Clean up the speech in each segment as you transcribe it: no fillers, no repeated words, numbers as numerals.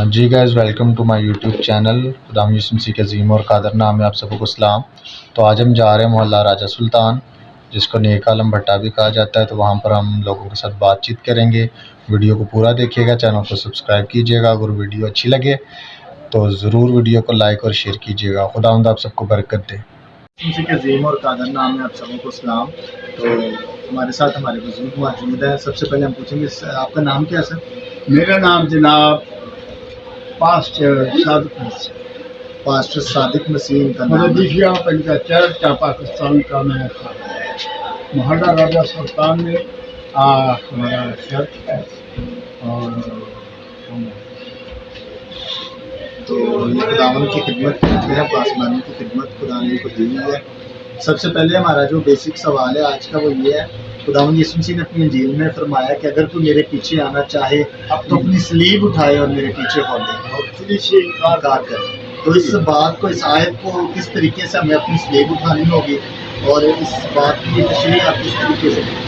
G guys welcome to my YouTube channel خدام یسوع مسیح کے عظیم اور قادر نام میں آپ سب کو سلام۔ تو آج ہم جا رہے ہیں محلہ راجہ سلطان، جس کو نیک عالم بھٹا بھی کہا جاتا ہے۔ تو وہاں پر ہم لوگوں کے ساتھ بات چیت کریں گے۔ ویڈیو کو پورا دیکھیے گا، چینل کو سبسکرائب کیجیے گا۔ اگر ویڈیو اچھی لگے تو ضرور ویڈیو کو لائک اور شیئر کیجیے گا۔ خداوند آپ سب کو برکت دے۔ مسیح کے عظیم اور قادر نام میں آپ سب کو سلام۔ تو ہمارے ساتھ ہمارے بزرگ موجود ہیں۔ سب سے پہلے ہم پوچھیں گے آپ کا نام کیا ہے سر؟ میرا نام جناب پاسٹر صادق مسیح کا نام ہے۔ مددیشیا پنچا چرچ کا پاکستان کا میں محلہ راجہ سلطان میں ہمارا چرچ ہے، اور تو یہ خداوند کی خدمت کرتے ہیں، پاسمانی کی خدمت خدا نے کو دی ہے۔ سب سے پہلے ہمارا جو بیسک سوال ہے آج کا وہ یہ ہے، خداوند یسوع مسیح نے اپنی انجیل میں فرمایا کہ اگر تو میرے پیچھے آنا چاہے اب تو اپنی سلیب اٹھائے اور میرے پیچھے ہو لے اور پولیس سے انکار کرے۔ تو اس بات کو، اس آیت کو کس طریقے سے ہمیں اپنی سلیب اٹھانی ہوگی اور اس بات کی تشریح آپ کس طریقے سے کریں؟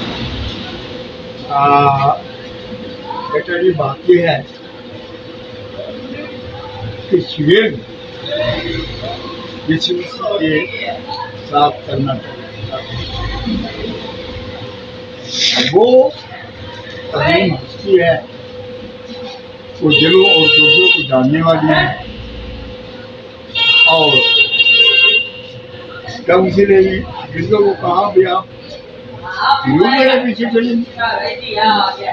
بیٹا جی بات یہ ہے کہ شیر یسوع مسیح کے ساتھ کرنا چاہتے ہیں، وہ عظیم ہستی ہے، وہ دلوں اور دردوں کو جاننے والی ہے، اور جب اسی نے گردوں کو کہا بھی آپ ضرور میرے پیچھے چلیں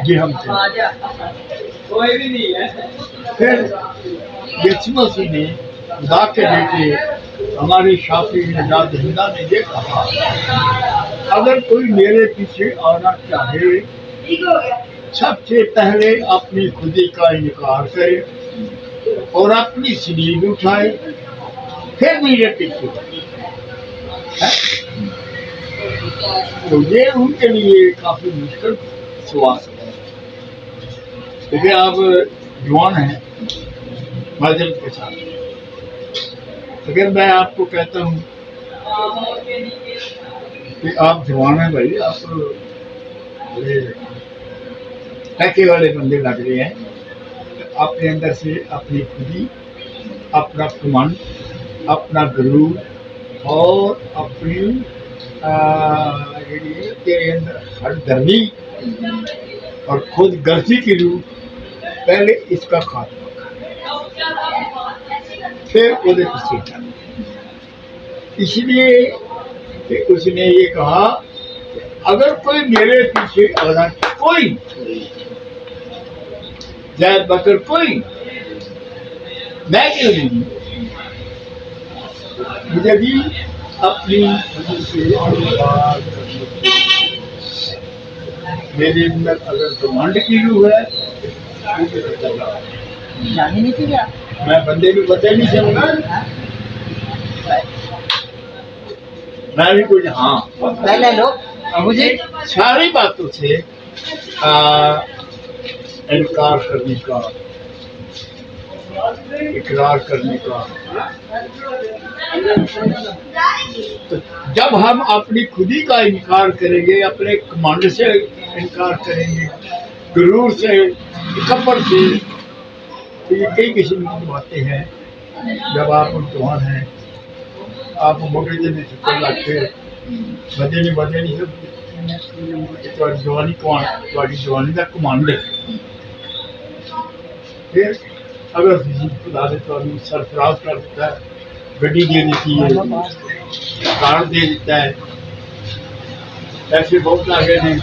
جی ہم پھر یسوع مسیح نے خدا کے بیٹے ہمارے شافی نجات دہندہ نے یہ کہا، اگر کوئی میرے پیچھے آنا چاہے سب سے پہلے اپنی خودی کا انکار کرے اور اپنی سلیب اٹھائے پھر میرے پیچھے۔ تو یہ ان کے لیے کافی مشکل سوال ہے، کیونکہ آپ جوان ہیں معذرت کے ساتھ۔ اگر میں آپ کو کہتا ہوں کہ آپ جوان ہیں بھائی، آپ ٹیکے والے بندے لگ رہے ہیں، اپنے اندر سے اپنی خودی، اپنا کمانڈ، اپنا غرور اور اپنی تیرے اندر سرگرمی اور خود غرضی کی روح، پہلے اس کا خاتمہ کر، پھر وہ پیچھے چلے۔ اس لیے کہ اس نے یہ کہا کہ اگر کوئی میرے پیچھے آنا، کوئی زید بکر کوئی، میں کیوں نہیں، مجھے بھی اپنی میرے اندر اگر کمانڈ کی روح ہے میں بندے کو بدل نہیں سکتا، میں بھی کچھ مجھے ساری باتوں سے انکار کرنے کا، اقرار کرنے کا۔ تو جب ہم اپنی خودی کا انکار کریں گے، اپنے کمانڈ سے انکار کریں گے، غرور سے، تکبر سے، تو یہ کئی قسم کی باتیں ہیں۔ جب آپ جوان ہیں، آپ موٹے جنے چکر لگتے بدے نہیں سب جوانی کا کمانڈ ہے۔ پھر اگر خدا نے تو سرفراز کر دیتا ہے، گڈی دے دیتی ہے، کار دے دیتا ہے، پیسے بہت آگے ہیں،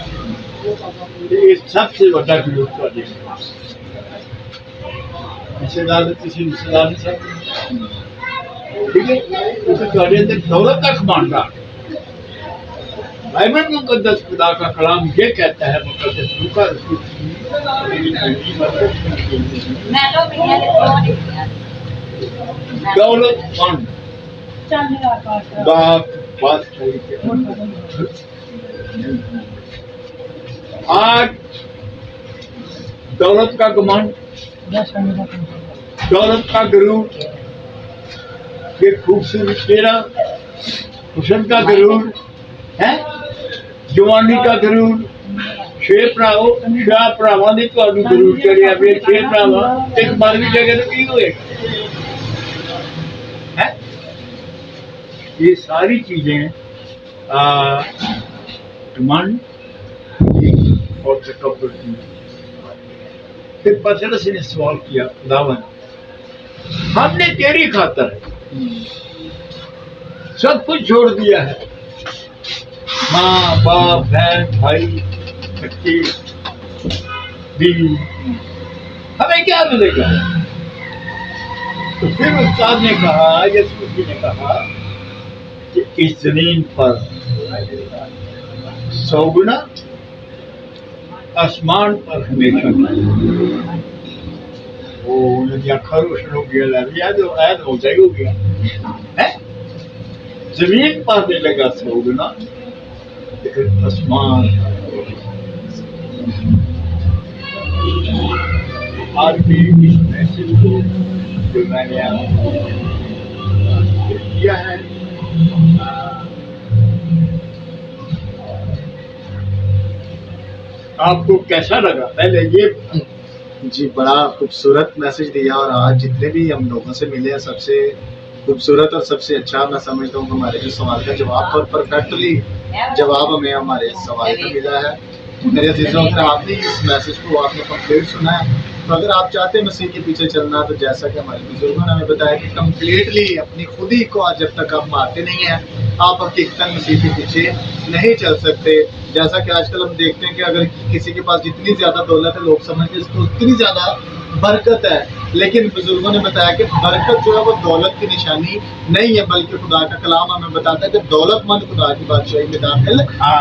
یہ سب سے بڑا گروپ کا دیکھ رشتے دار کسی رشتے دار نہیں سب ٹھیک ہے، کیونکہ تھوڑے اندر دولت کا کمانڈر۔ بائبل مقدس خدا کا کلام یہ کہتا ہے، مقدس لوکا رسول دولت مند بات آج دولت کا گمان، دولت کا غرور، یہ خوبصورت چہرہ، حسن کا غرور ہے، جوانی کا غرور، ਛੇ ਭਰਾਵਾਂ ਦੀ ਤੁਹਾਨੂੰ ਜ਼ਰੂਰ ਕਰਿਆ ਵੀ ਛੇ ਭਰਾਵਾਂ ਇੱਕ ਮਰ ਵੀ ਜਾਏਗਾ ਤਾਂ ਕੀ ਹੋਏਗਾ ਹੈ یہ ساری چیزیں ڈیمانڈ اور تکبر کی پھر پطرس نے سوال کیا خداوند ہم نے تیری خاطر سب کچھ چھوڑ دیا ہے ماں باپ بہن بھائی بچے بیوی ہمیں کیا ملے گا تو پھر استاد نے کہا یسوع جی نے کہا کہ اس زمین پر 100 گنا آسمان پر ہمیشہ وہ آنکھیں روشن ہو گیا عید ہو جائے ہو گیا زمین پر ملے گا 100 گنا لیکن آسمان آج بھی اس میسج کو جو میں نے کیا ہے آپ کو کیسا لگا پہلے یہ جی بڑا خوبصورت میسج دیا اور آج جتنے بھی ہم لوگوں سے ملے ہیں سب سے خوبصورت اور سب سے اچھا میں سمجھتا ہوں کہ ہمارے جو سوال کا جواب اور پرفیکٹلی جواب ہمیں ہمارے سوال کا ملا ہے میرے عزیزوں اگر آپ نے اس میسج کو آپ نے کمپلیٹ سنا ہے تو اگر آپ چاہتے ہیں مسیح کے پیچھے چلنا تو جیسا کہ ہمارے بزرگوں نے ہمیں بتایا کہ کمپلیٹلی اپنی خود ہی کو جب تک آپ مارتے نہیں ہیں آپ حقیقتاً مسیح کے پیچھے نہیں چل سکتے جیسا کہ آج کل ہم دیکھتے ہیں کہ اگر کسی کے پاس جتنی زیادہ دولت ہے لوگ سمجھتے ہیں اس کو اتنی زیادہ برکت ہے لیکن بزرگوں نے بتایا کہ برکت جو ہے وہ دولت کی نشانی نہیں ہے بلکہ خدا کا کلام ہمیں بتاتا ہے کہ دولت مند خدا کی بادشاہی میں داخل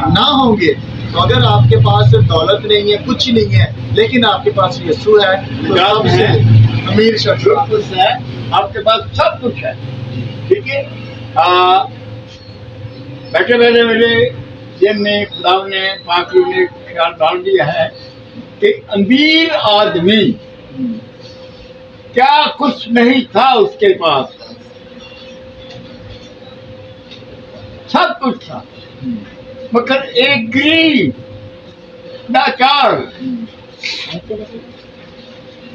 نہ ہوں گے تو اگر آپ کے پاس دولت نہیں ہے کچھ نہیں ہے لیکن آپ کے پاس یسوع ہے تو سب سے امیر شخص ہے آپ کے پاس سب کچھ ہے ٹھیک ہے بیٹھے بیٹھے میرے ذہن میں خدا نے پاک نے خیال ڈال دیا ہے کہ امیر آدمی کیا کچھ نہیں تھا اس کے پاس سب کچھ تھا مگر ایک غریب لاچار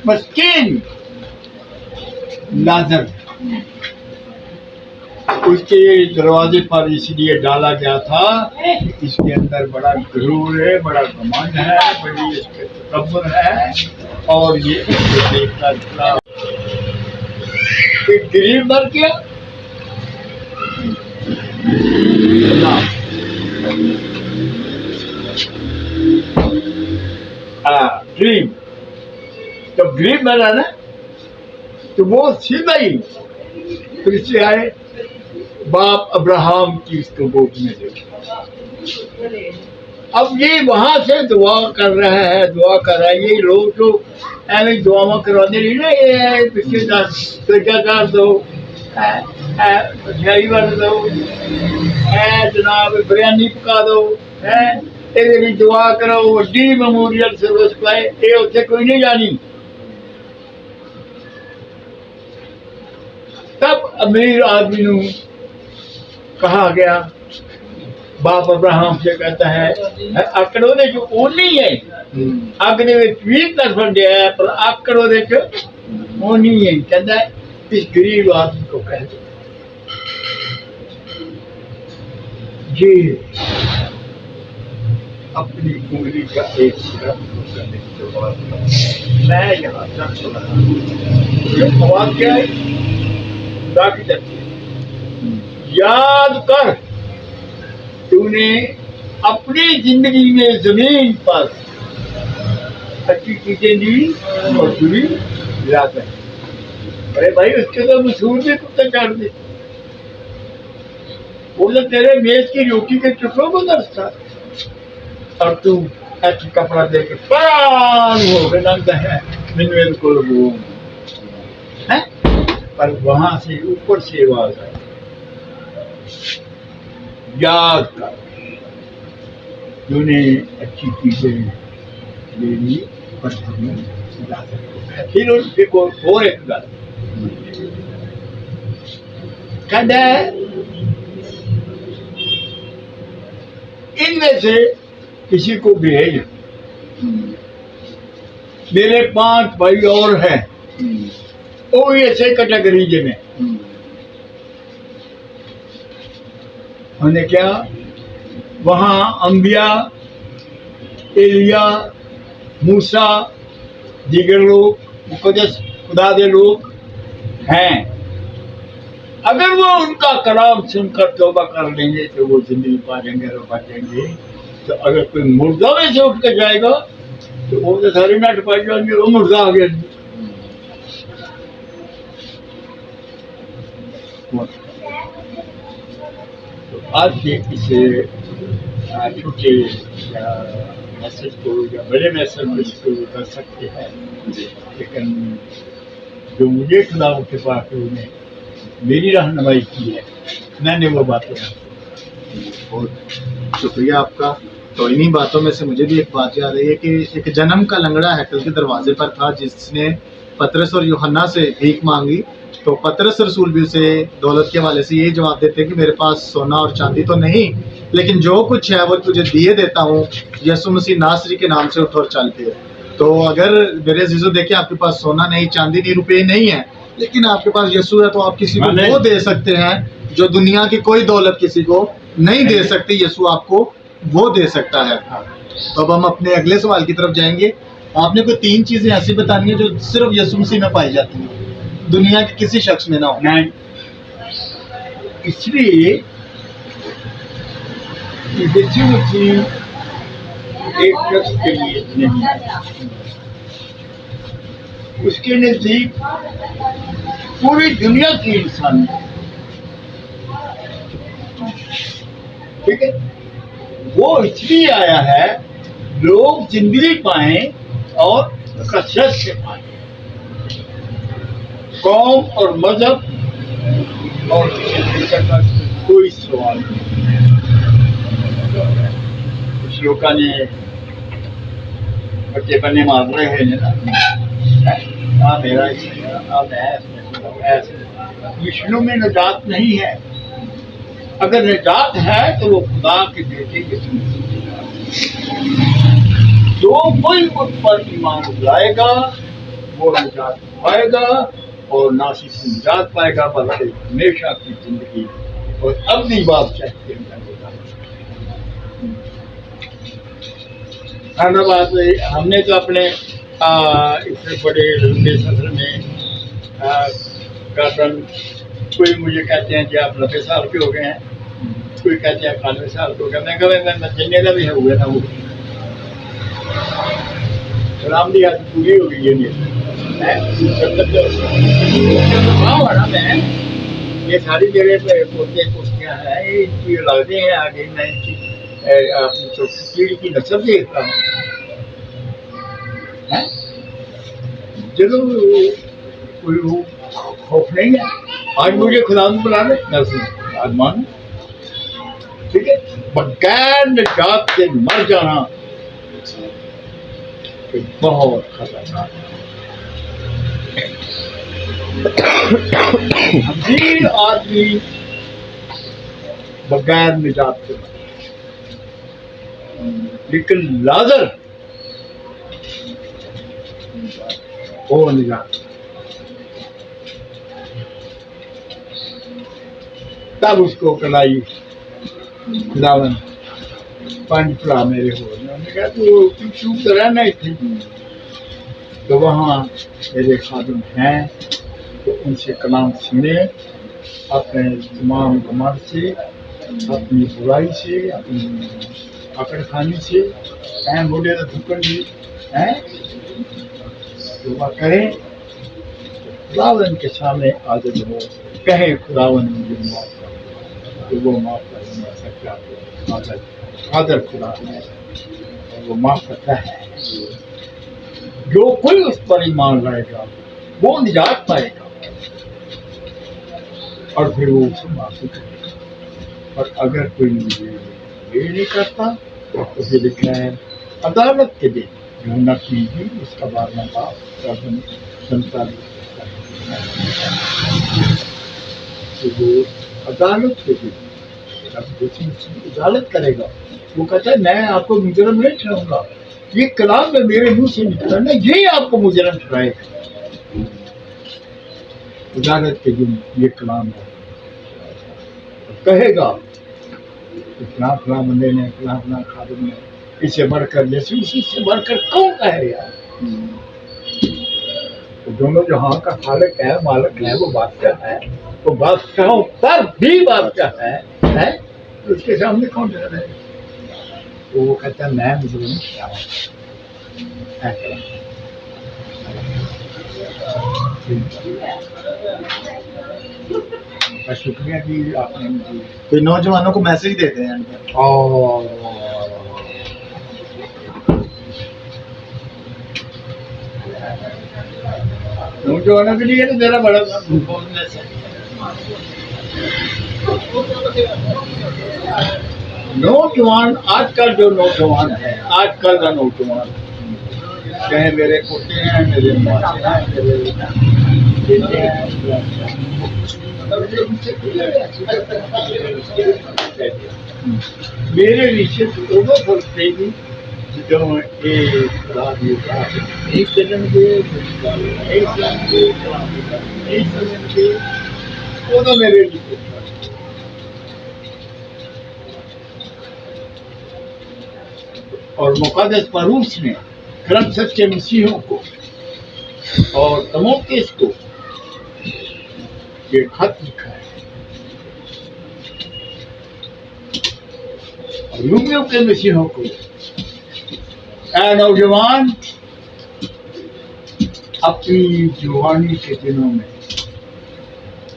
مسکین لازر اس کے دروازے پر اس لیے ڈالا گیا تھا اس کے اندر بڑا غرور ہے بڑا گھمنڈ ہے بڑی اس کے تکبر ہے اور یہ اس کو دیکھتا تھا ایک غریب مر گیا ڈریم جب غریب مرا نا تو وہ سیدھا ہی پھر سے آئے باپ ابراہم کی اس کو گود میں دے اب یہ وہاں سے دعا کر رہا ہے یہ لوگ جو ایویں دعا کروانے رہی نا یہ پیچھے سجا کر دو مٹھائی بن دو جناب بریانی پکا دو یہ دعا کرو وڈی میموریل سروس پائے یہ اتنے کوئی نہیں جانی تب امیر آدمی نو کہا گیا باپ ابراہم سے کہتا ہے آکڑ وہ جو اونی ہے اگ بھی طرف دیا ہے پر آکڑ وہ نہیں ہے کہتا ہے اس غریب آدمی کو کہہ دو جی اپنی انگلی کا ایک سرا میں یہاں تک سنا یہ سوال کیا ہے خدا کی طرف سے یاد کر تو نے اپنی زندگی میں زمین پر اچھی چیزیں دی اور بری لاتا ہے ارے بھائی اس کے تو مشہور بھی کتے چڑھ دے بولے تیرے میز کی روٹی کے ٹکڑوں کو درستا اور تو ایسا کپڑا دے کے پران ہو کے لگتا ہے میرے کو وہ پر وہاں سے اوپر سے آواز آئی یاد کر جو نے اچھی چیزیں لے لی پر پھر ان سے اور ایک گل کہتا ہے ان میں سے کسی کو بھیج میرے 5 بھائی اور ہیں وہ بھی ایسے کیٹیگری میں. ہم نے کیا وہاں انبیاء ایلیا موسیٰ دیگر لوگ مقدس خدا دے لوگ ہیں. اگر وہ ان کا کلام سن کر توبہ کر لیں گے تو وہ زندگی پا جائیں گے اور بچیں گے. تو اگر کوئی مردہ میں سے اٹھ کے جائے گا تو وہ تو ساری نٹ پائی جائیں گے وہ مردہ آ گیا. تو آج کے اسے چھوٹے میسج کو یا بڑے میسج کو کر سکتے ہیں. لیکن جو مجھے خدا کے پاس نے میری رہنمائی کی ہے میں نے وہ باتیں. بہت شکریہ آپ کا. تو انہی باتوں میں سے مجھے بھی ایک بات یاد آئی ہے کہ ایک جنم کا لنگڑا ہیکل کے دروازے پر تھا جس نے پطرس اور یوحنا سے بھیک مانگی. تو پطرس رسول بھی اسے دولت کے حوالے سے یہی جواب دیتے کہ میرے پاس سونا اور چاندی تو نہیں لیکن جو کچھ ہے وہ تجھے دیے دیتا ہوں. یسوع مسیح ناصری کے نام سے اٹھ اور چل پھر. تو اگر میرے عزیزو دیکھیں آپ کے پاس سونا نہیں چاندی نہیں روپے نہیں ہے لیکن آپ کے پاس یسوع ہے تو آپ کسی کو وہ دے سکتے ہیں جو دنیا کی کوئی دولت کسی کو نہیں دے سکتی. یسوع آپ کو وہ دے سکتا ہے. تو اب ہم اپنے اگلے سوال کی طرف جائیں گے. آپ نے کوئی 3 چیزیں ایسی بتانی ہیں جو صرف یسوع مسیح میں پائی جاتی ہیں دنیا کے کسی شخص میں نہ ہو. اس لیے یسوع مسیح ایک شخص کے لیے نہیں اس کے نزدیک پوری دنیا کی انسانیت. ٹھیک ہے وہ اس لیے آیا ہے لوگ زندگی پائیں اور کثرت سے پائیں. قوم اور مذہب اور کوئی سوال نہیں. کچھ لوگوں نے بچے بنے مار رہے ہیں میرا وشنو میں نجات نہیں ہے. اگر نجات ہے تو وہ خدا کے بیٹے یسوع مسیح جو کوئی اس پر ایمان لائے گا وہ نجات پائے گا اور نہ صرف نجات پائے گا بلکہ ہمیشہ کی زندگی اور اپنی بات چاہتے ہیں. ہم نے تو اپنے اتنے بڑے لمبے سفر میں کوئی مجھے کہتے ہیں کہ آپ 90 سال کے ہو گئے ہیں کوئی کہتے ہیں 91 سال کے ہو گئے. میں کہا میں جننے کا بھی ہے ہوئے نا وہ سلام دی آج پوری ہو گئی ہے. میں یہ ساری جگہ پہ پوتے پوستیاں ہیں یہ لگتے ہیں آگے میں اپنی پیڑھی کی نسل دیکھتا ہوں. چلو کوئی وہ خوف نہیں ہے. آج مجھے خدا میں بلا رہے میں اسے آج مانوں. ٹھیک ہے بغیر نجات سے مر جانا بہت خطرناک ہے. آدمی بغیر نجات سے لیکن لازر وہ نجات. تب اس کو کلائی خداون 5 پڑا میرے ہو. انہوں نے کہا تو کیوں رہنا ہی تھی. تو وہاں میرے خادم ہیں تو ان سے کلام سنے اپنے تمام گمار سے اپنی برائی سے اپنی پکڑ خانی سے ٹائم ہو گیا تو دھکن بھی ہیں دعا کریں خداون کے سامنے حاضر ہو کہیں خداون مجھے معاف کر. تو وہ معاف کرنے سکتا حاضر خدا ہے اور وہ معاف کرتا ہے. جو کوئی اس پر ایمان لائے گا وہ نجات پائے گا اور پھر وہ اسے معافی کرے گا. اور اگر کوئی مجھے یہ نہیں کرتا تو اسے لکھنا ہے عدالت کے دن جو نہ کیجیے اس کا 12واں باب 47. تو وہ عدالت کے دن جب عدالت کرے گا وہ کہتا ہے میں آپ کو مجرم نہیں ٹھہراؤں گا یہ کلام میں میرے منہ سے نکلا نا، یہی آپ کو مجرم ٹھہرائے گا اجازت کے دن یہ کلام ہے، کہے گا فلاں فلاں بندے نے، فلاں فلاں خادم نے، اس سے بڑھ کر جیسے اسی سے بڑھ کر کون کہے یار؟ تو دونوں جہاں کا خالق ہے، مالک ہے، وہ بادشاہ ہے، وہ بادشاہوں پر بھی بادشاہ ہے، تو اس کے سامنے کون ڈر ہے؟ تو وہ کہتا ہے میں مجرم کیا ہوں؟ شکریہ جی، آپ نے مجھے کوئی نوجوانوں کو میسج دیتے ہیں نوجوانوں کے لیے تو میرا بڑا نوجوان، آج کل جو نوجوان ہے، آج کل کا نوجوان چاہے میرے پوتے ہیں، میرے ماتے ہیں، میرے بیٹے ہیں، میرے نیچے دونوں سوچتے گی جو نہیں چلیں گے، نہیں چلیں گے، نہیں چلیں گے، وہ تو میرے لیے اور مقدس پروس نے کرم سچ کے مسیحوں کو اور تموتیس کو یہ خط لکھا ہے، اور رومیوں کے مسیحوں کو، اے نوجوان اپنی جوانی کے دنوں میں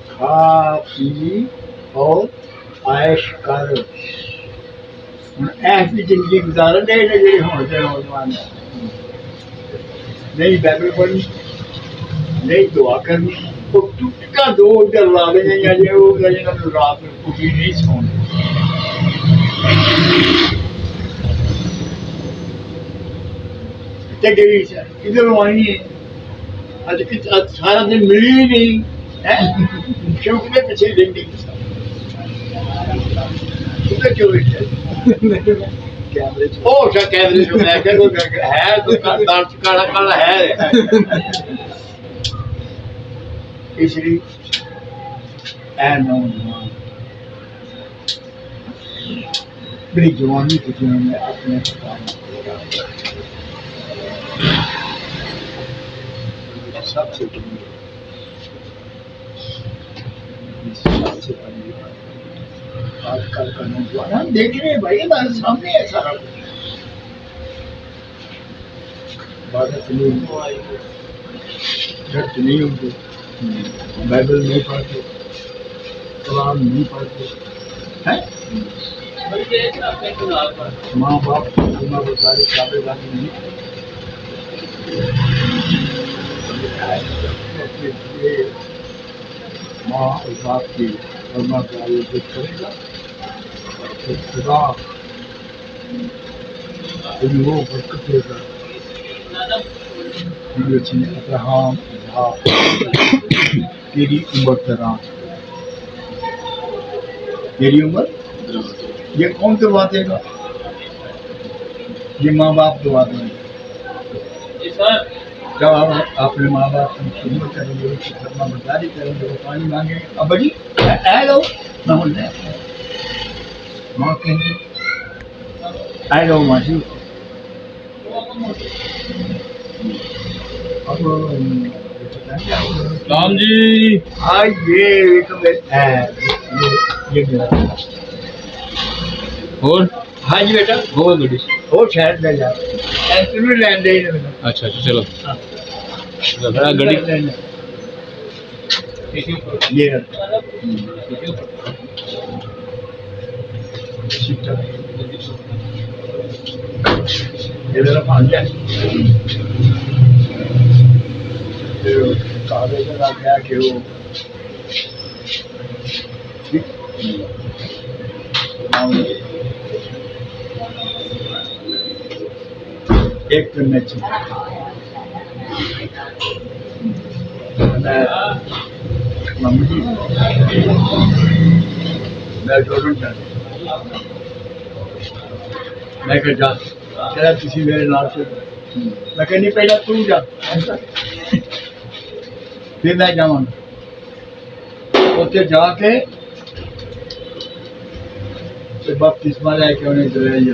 کھا پی اور عائش کر، ایسی زندگی گزارا نہیں لگے ہوتے نوجوان، نہیں بائبل پڑھنی، نہیں دعا کرنی، تو ٹوٹا دو ادھر لا دیں گے یا یہ وہ رات میں کچھ نہیں سونے، ادھر وہیں ہے، سارا دن ملی ہی نہیں، شوق میں پیچھے زندگی ادھر کیوں بیٹھے او اچھا کیمرے جو میں کہ ہے تو دار کالا کالا ہے، اس لیے اے نوجوان میری جوانی کے دنوں میں اپنے سب سے بڑی آج کل کا نوجوان ہم دیکھ رہے ہیں بھائی، ہمارے سامنے ہے سارا کچھ، عبادت نہیں ہوتی، چرچ نہیں ہوتی، بائبل نہیں پڑھتے، قرآن نہیں پڑھتے ہیں، ماں باپ کی ذمہ داری تابے داری نہیں کرتے، ماں اور باپ کی ذمہ داری کرے گا، پھر خدا تم وہ برکت دے گا، ابراہیم، اسحاق، تیری عمر دراز، تیری عمر یہ کون دعا دے گا؟ یہ ماں باپ دعا دیں گے، جب اپنے ماں باپ کی خدمت کریں گے، اس کی فرما برداری کریں گے، وہ پانی مانگیں گے، ابا جی اے لو نہ بول رہے، ماں کہیں گے اے لو ماں جی، اب رام جی یہ میرا اور ہاں جی بیٹا بہت بڑی وہ شہر لے جا انٹرویو لین دے اچھا چلو گڑی یہ ادھر پہنچ جائے کاغذ لگا گیا کہ وہ ایک کرنا چاہیے ممی جی میں ڈورن چاہتا میں کہ جا چلا کسی میرے نال سے میں کہ نہیں پہلا تو جا پھر میں جاؤں اتنے جا کے بپتسمہ لے کے انہیں دلائی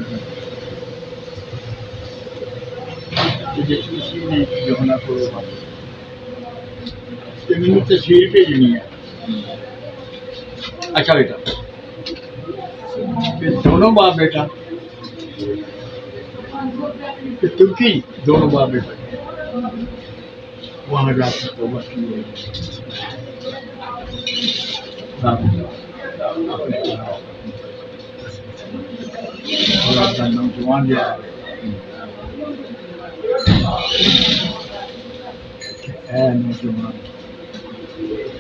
اسی نے جو ہونا پڑے مجھے تصویر بھیجنی ہے. اچھا بیٹا دونوں باپ بیٹا ترکی دونوں باپ بیٹا وہاں جا کے توبہ کی اور اپنا نوجوان جو ہے نوجوان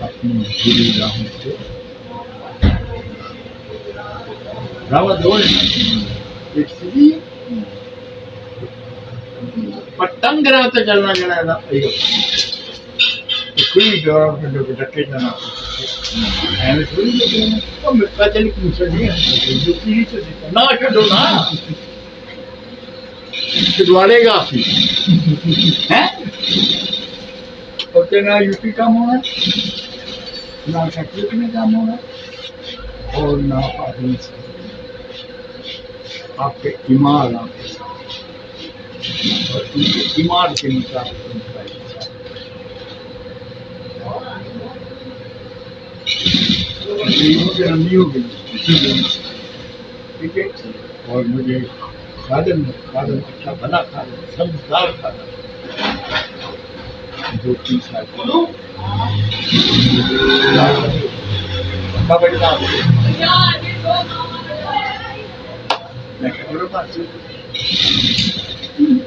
اپنی بری راہوں سے راہ دو ایک سیدھی پتنگ راہ تو چلنا جانا نا کھلی دوروں کے لوگ ڈکے جانا ایسے تھوڑی لگے میں پتہ نہیں کیوں سے نہیں جو پیڑھی سے نہ چھوڑو نا چھڑواڑے گا آپ ہیں اور نہ یو پی کام ہونا نہ سیکٹریٹ میں کام ہونا اور نہ آدمی سے آپ کے ایمان آپ کے ساتھ اور ان کے ایمان کے مطابق ان کا نہیں ہو گئی ٹھیک ہے اور مجھے خادم اچھا بنا کھانا سمجھدار کھانا 2-3 سال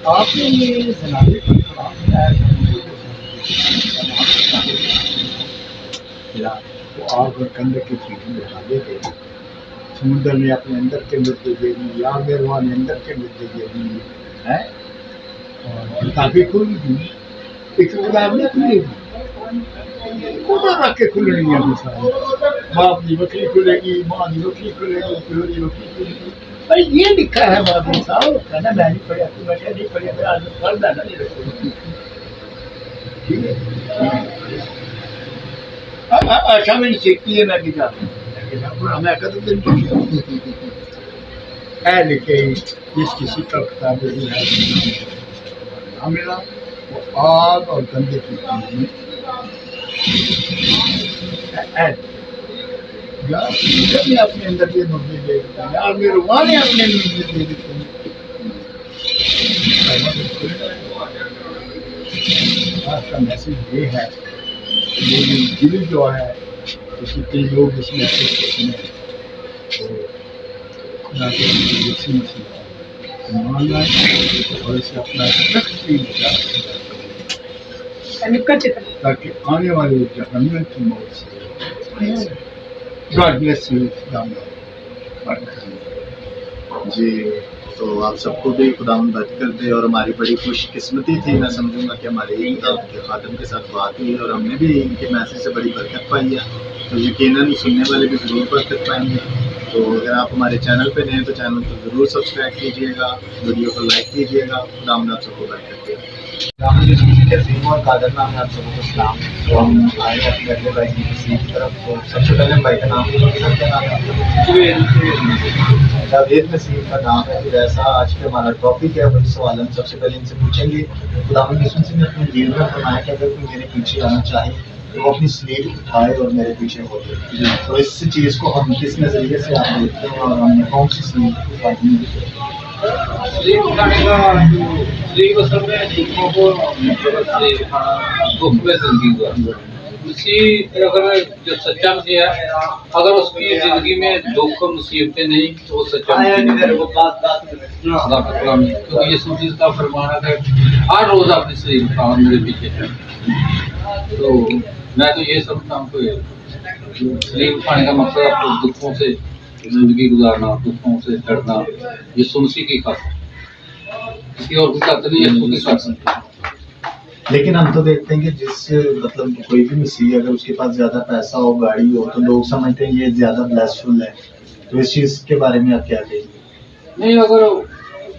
آپ نے یہ زنانے پر آگ اور کندر کی چیزیں بتا دے گئے سمندر نے اپنے اندر کے مدے دے دی یا میروان نے اندر کے مدے دے دی ہے اور کتابیں کھل دی ایک کتاب نے کھلی دی خدا رکھ کے کھلنی ہے سارے باپ کی بکری کھلے گی ماں کی بکری کھلے گی پیو کی بکری کھلے گی بھائی یہ لکھا ہے بابی صاحب کہنا میں نہیں پڑھیا تو میں نہیں پڑھیا میں آج پڑھنا نہیں رکھوں ٹھیک ہے اچھا میں نے سیکھتی ہے میں بھی جاتا میں کہتا دن ہے لکھے جس کسی کا کتاب میرا وہ آگ اور گندے کی چیز میں اپنے اندر یہ مردے دے دیتا ہے یار میرے وہاں نے اپنے اندر دے دیتے ہیں آج کا میسیج یہ ہے میری دل جو ہے اس کے کئی لوگ اس میں سنیں تو خدا کے یسی مسیح مان لائیں اور اسے اپنا سخت بھی تاکہ آنے والے جہنم کی موت سے گاڈ بلیس یو جی تو آپ سب کو بھی خدا مدد کر دے اور ہماری بڑی خوش قسمتی تھی میں سمجھوں گا کہ ہمارے خدا کے خادم کے ساتھ بات ہوئی اور ہم نے بھی ان کے میسیج سے بڑی برکت پائی ہے تو یقیناً سننے والے بھی ضرور برکت پائیں گے. تو اگر آپ ہمارے چینل پہ نئے تو چینل کو ضرور سبسکرائب کیجیے گا, ویڈیو کو لائک کیجیے گا. خدا آپ سب کو برکت دے. عظیم اور قادر نام ہے آپ سب کو اسلام. تو ہم آئے ہیں اپنے اگلے بھائی کی کسی طرف. تو سب سے پہلے بھائی کا نام کیا نام ہے؟ جاوید نصیر کا نام ہے. پھر ایسا آج کے ہمارا ٹاپک ہے وہی سوال ہم سب سے پہلے ان سے پوچھیں گے. خداوند یسوع مسیح نے اپنے انجیل میں فرمایا کہ اگر کوئی میرے پیچھے آنا چاہے تو وہ اپنی سلیب اٹھائے اور میرے پیچھے ہو جائے. تو اس چیز کو ہم کس نظریے سے آپ دیکھتے ہیں اور ہم نے کون سی سلیب اٹھائی ہے؟ سلیب اٹھانے کا سلیب اصل میں دکھوں کو سلیب اٹھانا دکھ میں زندگی گزارنا. مسیح اگر جو سچا مسیح ہے اگر اس کی زندگی میں دکھ اور مصیبتیں نہیں تو وہ سچا مسیح کیونکہ یہ سب کا فرمانا ہے ہر روز اپنی سلیب اٹھاؤ میرے پیچھے. تو میں تو یہ سمجھتا ہوں کہ سلیب اٹھانے کا مقصد آپ کو دکھوں سے زندگی گزارنا, دکھوں سے لڑنا. یہ سمسی کی خاص کسی اور کی خاطر نہیں, یسوع کی خاطر. لیکن ہم تو دیکھتے ہیں کہ جس مطلب کوئی بھی مسیح اگر اس کے پاس زیادہ پیسہ ہو, گاڑی ہو, تو لوگ سمجھتے ہیں یہ زیادہ بلیسفل ہے. تو اس چیز کے بارے میں آپ کیا کہیں گے؟ نہیں, اگر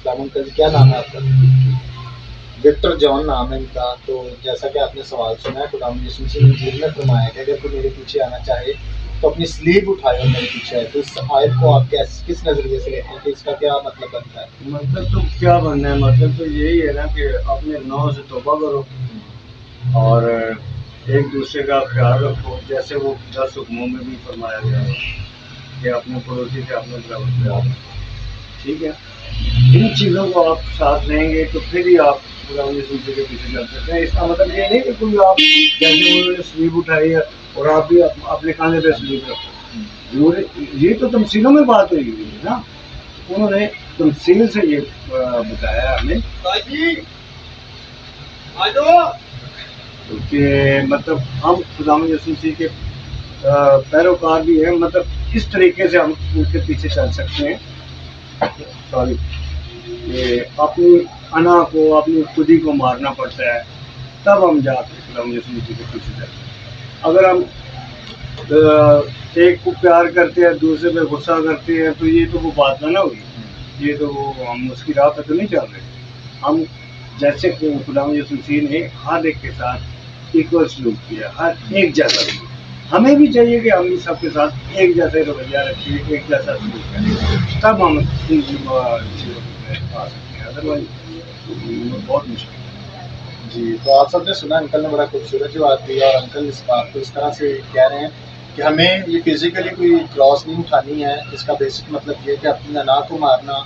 السلام انکل جی، کیا نام ہے آپ کا؟ وکٹر جان نام ہے ان کا. تو جیسا کہ آپ نے سوال سنا ہے، خداوند یسوع مسیح نے انجیل میں فرمایا کہ اگر کوئی میرے پیچھے آنا چاہے تو اپنی سلیب اٹھائے اور میرے پیچھے آئے. تو اس آیت کو آپ کس نظریے سے لیتے ہیں کہ اس کا کیا مطلب بنتا ہے؟ مطلب تو کیا بننا ہے، مطلب تو یہی ہے نا کہ اپنے گناہوں سے توبہ کرو اور ایک دوسرے کا خیال رکھو، جیسے وہ 10 حکموں میں بھی فرمایا گیا ہے کہ اپنے پڑوسی سے اپنے برابر خیال رکھو. ٹھیک ہے، ان چیزوں کو آپ ساتھ لیں گے تو پھر ہی آپ خداوند یسوع مسیح کے پیچھے چل سکتے ہیں. اس کا مطلب یہ نہیں کہ کوئی آپ جیسے انہوں نے سلیب اٹھائی ہے اور آپ بھی اپنے کاندھے پہ سلیب رکھو. یہ تو تمثیلوں میں بات ہوئی ہوئی ہے نا، انہوں نے تمثیل سے یہ بتایا ہمیں کہ مطلب ہم خداوند یسوع مسیح کے پیروکار بھی ہیں، مطلب اس طریقے سے ہم ان کے پیچھے چل سکتے ہیں. سوری، کہ اپنی انا کو، اپنی خودی کو مارنا پڑتا ہے، تب ہم جا کے خداوند یسوع مسیح کے پیچھے چلتے ہیں. اگر ہم ایک کو پیار کرتے ہیں، دوسرے پہ غصہ کرتے ہیں، تو یہ تو وہ بات نہ ہوئی. یہ تو ہم اس کی راہ پہ تو نہیں چل رہے. ہم جیسے کہ خداوند یسوع مسیح نے ہر ایک کے ساتھ ایکول سلوک کیا، ہر ایک جیسا سلوک. ہمیں بھی چاہیے کہ ہم بھی سب کے ساتھ ایک جیسے رویہ رکھیں، ایک جیسا سلوک کریں، تب ہم ان چیزوں پہ آ سکتے ہیں. ادروائز بہت مشکل ہے. جی، تو آپ سب نے سنا، انکل نے بڑا خوبصورت جواب دیا، اور انکل اس بات کو اس طرح سے کہہ رہے ہیں کہ ہمیں یہ فزیکلی کوئی کراس نہیں اٹھانی ہے. اس کا بیسک مطلب یہ کہ اپنی انا کو مارنا،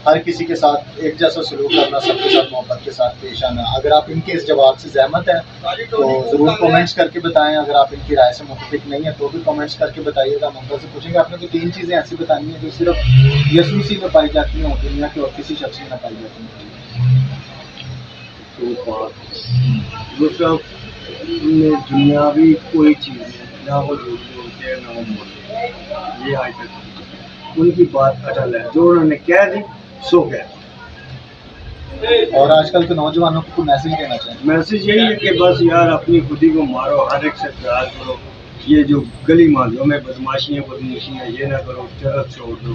ہر کسی کے ساتھ ایک جیسا سلوک کرنا، سب کے ساتھ محبت کے ساتھ پیش آنا. اگر آپ ان کے اس جواب سے زحمت ہیں تو ضرور کامنٹس کر کے بتائیں. اگر آپ ان کی رائے سے متفق نہیں ہیں تو بھی کامنٹس کر کے بتائیے گا. ہم انکل سے پوچھیں گے آپ نے کوئی 3 چیزیں ایسی بتانی ہیں جو صرف یسوع مسیح میں پائی جاتی ہیں اور دنیا کے اور کسی شخص میں نہ پائی جاتی ہیں. دوسرا، دنیاوی کوئی چیز نہیں، نہ وہ جھوٹ بولتے ہیں نہ وہ بولتے ہیں. یہ آج تک ان کی بات اٹل ہے، جو انہوں نے کہہ دی سو کہہ. اور آج کل کے نوجوانوں کو میسج دینا چاہیں؟ میسج یہی ہے کہ بس یار اپنی خودی کو مارو، ہر ایک سے پیار کرو. یہ جو گلی محلوں میں بدماشیاں یہ نہ کرو، چرس چھوڑ دو.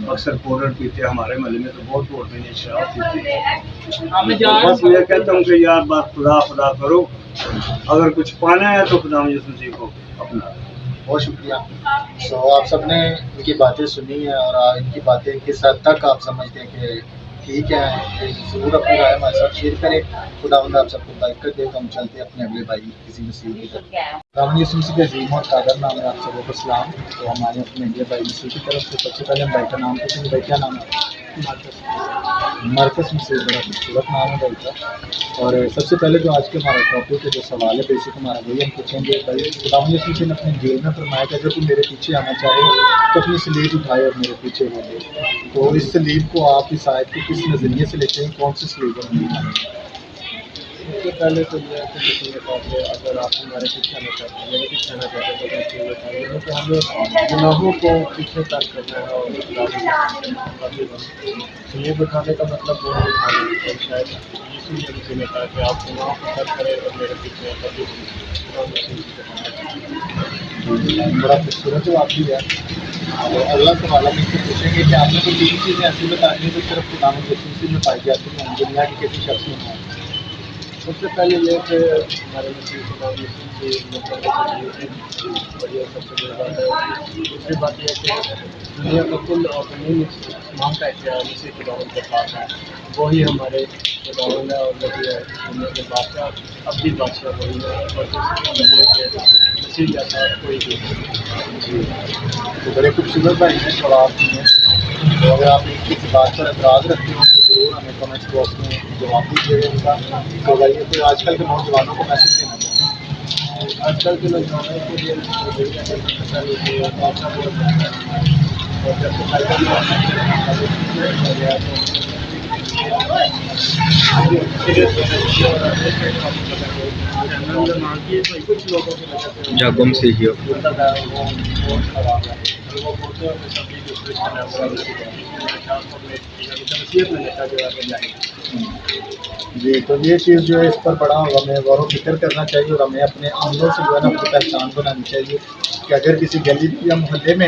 اکثر پاؤڈر پیتے ہیں، ہمارے محلے میں تو بہت پاؤڈر ہیں، شراب پیتے ہیں. بس میں کہتا ہوں کہ یار بات خدا کرو. اگر کچھ پانا ہے تو خداوند یسوع مسیح کو اپنا. بہت شکریہ. آپ سب نے ان کی باتیں سنی ہیں، اور ان کی باتیں کس حد تک آپ سمجھتے ہیں کہ ٹھیک ہے، ضرور اپنی رائے ہمارے ساتھ شیئر کریں. خداوند آپ سب کو برکت دے. تو ہم چلتے ہیں اپنے اگلے بھائی کسی مسیح کی طرف. خداوند یسوع مسیح کے عظیم اور قادر نام میں آپ سب کو سلام. تو ہمارے اپنے اگلے بھائی مسیح کی طرف سے سب سے پہلے ہم بھائی کا نام پوچھیں گے. بھائی کیا نام ہے؟ مرکز مسیح. بڑا خوبصورت نام ہے بھائی کا. اور سب سے پہلے جو آج کے ہمارا ٹاپک ہے، جو سوال ہے بیسک ہمارا، وہی ہم پوچھیں گے. بھائی خداوند یسوع مسیح نے اپنے انجیل میں فرمایا کہ اگر کوئی میرے پیچھے آنا چاہے تو اپنی سلیب اٹھائے اور میرے پیچھے ہو لے. تو اس سلیب کو آپ اس آیت کو کس نظریے سے لیتے ہیں؟ کون سی سلیب ہے؟ سب سے پہلے تو یہ ہے کہ مسیح نے کہا کہ اگر آپ ہمارے پیچھے آنا چاہتے ہیں، میرے پیچھے آنا چاہتے ہیں تو اپنی سلیب اٹھائیے. کہ ہمیں گناہوں کو پیچھے ترک کرنا ہے اور سلیب اٹھانے کا مطلب وہ ہے. شاید اسی لیے کسی نے کہا کہ آپ گناہوں کو ترک کریں اور میرے پیچھے کبھی بڑا خوبصورت جواب بھی ہے. اور اگلا سوال ہم اس سے پوچھیں گے کہ آپ نے کوئی 3 چیزیں ایسی بتانی ہیں جو صرف خداوند یسوع مسیح میں پائی جاتی ہیں، دنیا کے کسی شخص میں نہیں. سب سے پہلے یہ کہ ہمارے مسیح خداوند یسوع مسیح بڑی سب سے بڑی بات ہے. دوسری بات یہ ہے کہ دنیا کا کل اور زمین اسلام کا اختیار مسیح خداوند کے پاس ہے. وہی ہمارے خداوند ہے اور وہی ہے دنیا کے بادشاہ. اب بھی بادشاہ وہی ہے، اور مسیح جیسا کوئی بھی جی، تو بڑے خوبصورت بھائی ہیں جواب دیے. تو اگر آپ ان کی بات پر اعتراض رکھتے ہیں تو ضرور ہمیں کمنٹس باکس میں جواب دیجیے گا ان کا. تو بھائی کوئی آج کل کے نوجوانوں کو میسج دینا چاہتے ہیں؟ آج کل کے نوجوانوں کے لیے اور جب کچھ لوگوں کی وجہ سے یا گم سے ہی ہو. وہ بولتے ہیں کہ سبھی دوسرے نصیحت میں لکھا جو ہے جائے. جی، تو یہ چیز جو ہے اس پر بڑا ہمیں غور و فکر کرنا چاہیے، اور ہمیں اپنے عملوں سے جو ہے نا اپنی پہچان بنانی چاہیے کہ اگر کسی گلی یا محلے میں